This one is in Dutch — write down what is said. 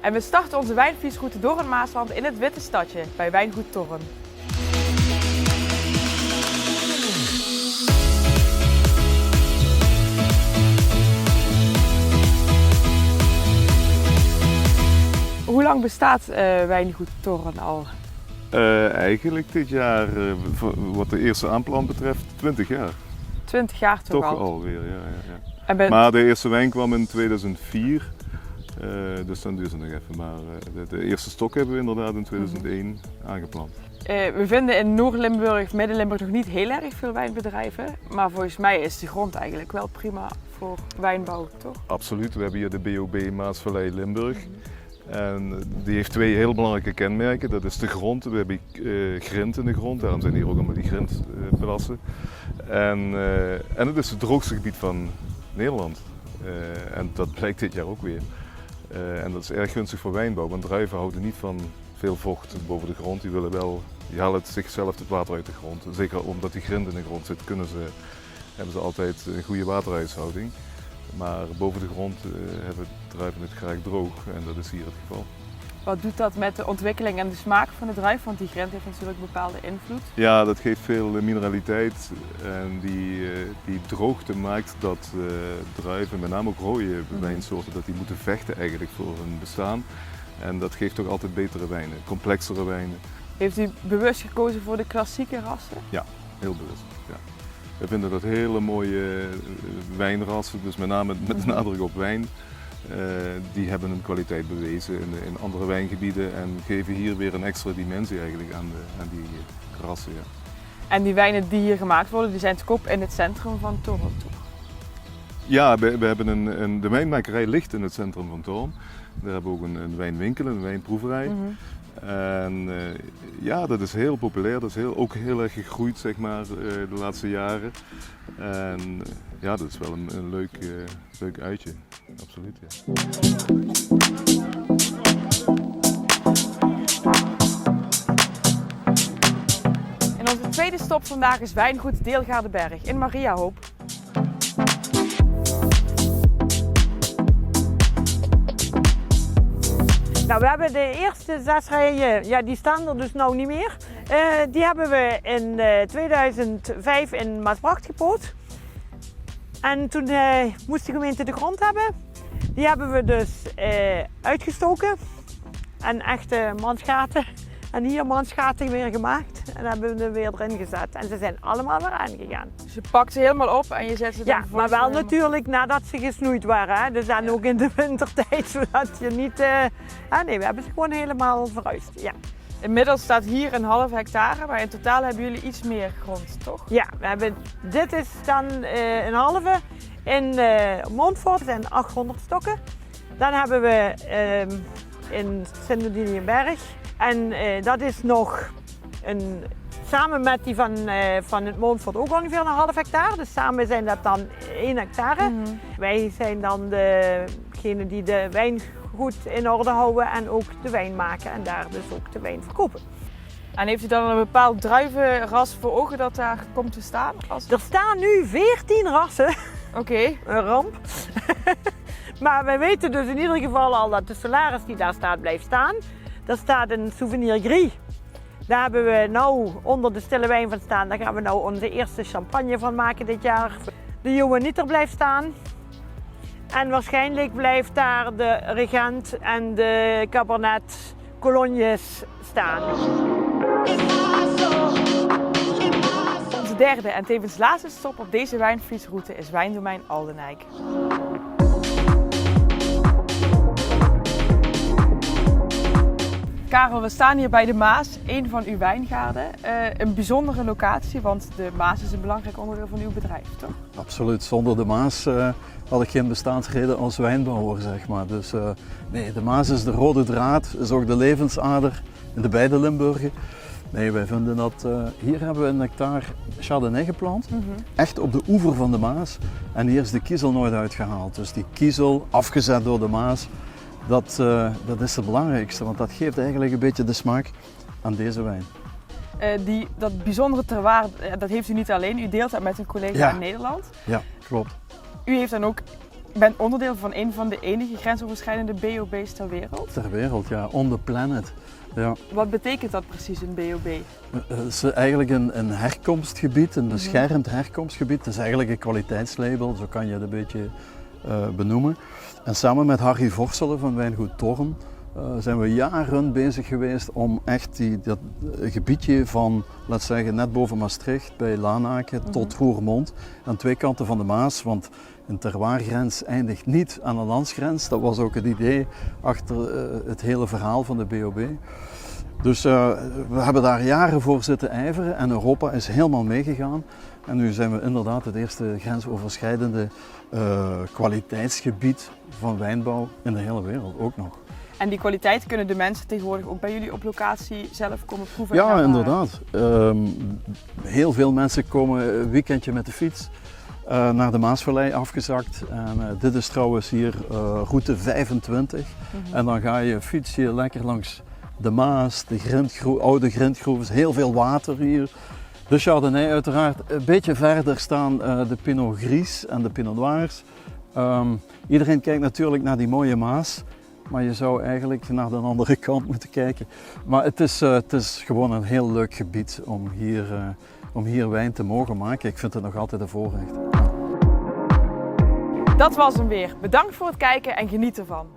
En we starten onze wijnfietsroute door het Maasland in het Witte Stadje bij Wijngoed Torren. Hoe lang bestaat Wijngoed Torren al? Eigenlijk dit jaar, wat de eerste aanplant betreft, 20 jaar. 20 jaar toch al? Alweer, ja. En Maar de eerste wijn kwam in 2004, dus dan duurt het nog even. Maar de eerste stok hebben we inderdaad in 2001 aangeplant. We vinden in Noord-Limburg, Midden-Limburg nog niet heel erg veel wijnbedrijven. Maar volgens mij is de grond eigenlijk wel prima voor wijnbouw, toch? Absoluut, we hebben hier de BOB Maasvallei Limburg. En die heeft twee heel belangrijke kenmerken. Dat is de grond. We hebben grind in de grond, daarom zijn hier ook allemaal die grindplassen. En het is het droogste gebied van Nederland. En dat blijkt dit jaar ook weer. En dat is erg gunstig voor wijnbouw, want druiven houden niet van veel vocht boven de grond. Die halen het zichzelf het water uit de grond. Zeker omdat die grind in de grond zit, hebben ze altijd een goede waterhuishouding. Maar boven de grond hebben druiven het graag droog en dat is hier het geval. Wat doet dat met de ontwikkeling en de smaak van de druif? Want die grind heeft natuurlijk een bepaalde invloed. Ja, dat geeft veel mineraliteit en die droogte maakt dat druiven, met name ook rode wijnsoorten, dat die moeten vechten eigenlijk voor hun bestaan. En dat geeft toch altijd betere wijnen, complexere wijnen. Heeft u bewust gekozen voor de klassieke rassen? Ja, heel bewust. Ja. We vinden dat hele mooie wijnrassen, dus met name met de nadruk op wijn. Die hebben hun kwaliteit bewezen in andere wijngebieden en geven hier weer een extra dimensie eigenlijk aan die rassen. Ja. En die wijnen die hier gemaakt worden, die zijn te koop in het centrum van Torren, toch? Ja, we hebben de wijnmakerij ligt in het centrum van Torren. Daar hebben we ook een wijnwinkel, een wijnproeverij. En ja, dat is heel populair, dat is ook heel erg gegroeid zeg maar, de laatste jaren. En ja, dat is wel een leuk uitje, absoluut. Ja. En onze tweede stop vandaag is Wijngoed Deelgaardenberg in Mariahoop. Nou, we hebben de eerste 6 rijen, ja, die staan er dus nou niet meer. Die hebben we in 2005 in Maasbracht gepoot. En toen moest de gemeente de grond hebben. Die hebben we dus uitgestoken en echte mansgaten. En hier mansgaten weer gemaakt en hebben we er weer erin gezet. En ze zijn allemaal weer aangegaan. Dus je pakt ze helemaal op en je zet ze dan Ja, maar wel natuurlijk nadat ze gesnoeid waren. Hè? Dus dan ook in de wintertijd, zodat je niet... nee, we hebben ze gewoon helemaal verhuisd. Ja. Inmiddels staat hier een half hectare, maar in totaal hebben jullie iets meer grond, toch? Ja, dit is dan een halve. In Montfort zijn 800 stokken. Dan hebben we in Sint-Odiniënberg. En dat is nog samen met die van het Montfort ook ongeveer een half hectare. Dus samen zijn dat dan 1 hectare. Wij zijn dan degene die de wijn goed in orde houden en ook de wijn maken en daar dus ook de wijn verkopen. En heeft u dan een bepaald druivenras voor ogen dat daar komt te staan? Er staan nu 14 rassen. Oké. Een ramp. Maar wij weten dus in ieder geval al dat de Solaris die daar staat blijft staan. Daar staat een Souvenir Gris. Daar hebben we nou onder de stille wijn van staan. Daar gaan we nou onze eerste champagne van maken dit jaar. De Johanniter blijft staan. En waarschijnlijk blijft daar de Regent en de Cabernet Colognes staan. Onze derde en tevens laatste stop op deze wijnfietsroute is Wijndomein Aldenijk. Karel, we staan hier bij de Maas, een van uw wijngaarden. Een bijzondere locatie, want de Maas is een belangrijk onderdeel van uw bedrijf, toch? Absoluut, zonder de Maas had ik geen bestaansreden als wijnbouwer, zeg maar. Dus nee, de Maas is de rode draad, is ook de levensader in de beide Limburgen. Nee, wij vinden dat, hier hebben we een hectare Chardonnay geplant, echt op de oever van de Maas. En hier is de kiezel nooit uitgehaald, dus die kiezel afgezet door de Maas. Dat is het belangrijkste, want dat geeft eigenlijk een beetje de smaak aan deze wijn. Dat bijzondere terroir, dat heeft u niet alleen, u deelt dat met een collega in Nederland. Ja, klopt. U heeft dan ook bent onderdeel van een van de enige grensoverschrijdende BOB's ter wereld. Ter wereld, ja, on the planet. Ja. Wat betekent dat precies, een BOB? Het is eigenlijk een herkomstgebied, een beschermd herkomstgebied. Het is eigenlijk een kwaliteitslabel, zo kan je het een beetje benoemen. En samen met Harry Vorselen van Wijngoed Thorn zijn we jaren bezig geweest om echt dat gebiedje van, laten we zeggen, net boven Maastricht bij Lanaken tot Roermond, aan twee kanten van de Maas, want een terroirgrens eindigt niet aan een landsgrens. Dat was ook het idee achter het hele verhaal van de BOB. Dus we hebben daar jaren voor zitten ijveren en Europa is helemaal meegegaan. En nu zijn we inderdaad het eerste grensoverschrijdende kwaliteitsgebied van wijnbouw in de hele wereld ook nog. En die kwaliteit kunnen de mensen tegenwoordig ook bij jullie op locatie zelf komen proeven? Ja, inderdaad. Heel veel mensen komen een weekendje met de fiets naar de Maasvallei afgezakt. En dit is trouwens hier route 25. En dan ga je fietsen lekker langs de Maas, de oude grindgroeven, heel veel water hier. De Chardonnay uiteraard. Een beetje verder staan de Pinot Gris en de Pinot Noirs. Iedereen kijkt natuurlijk naar die mooie Maas. Maar je zou eigenlijk naar de andere kant moeten kijken. Maar het is gewoon een heel leuk gebied om hier wijn te mogen maken. Ik vind het nog altijd een voorrecht. Dat was hem weer. Bedankt voor het kijken en geniet ervan.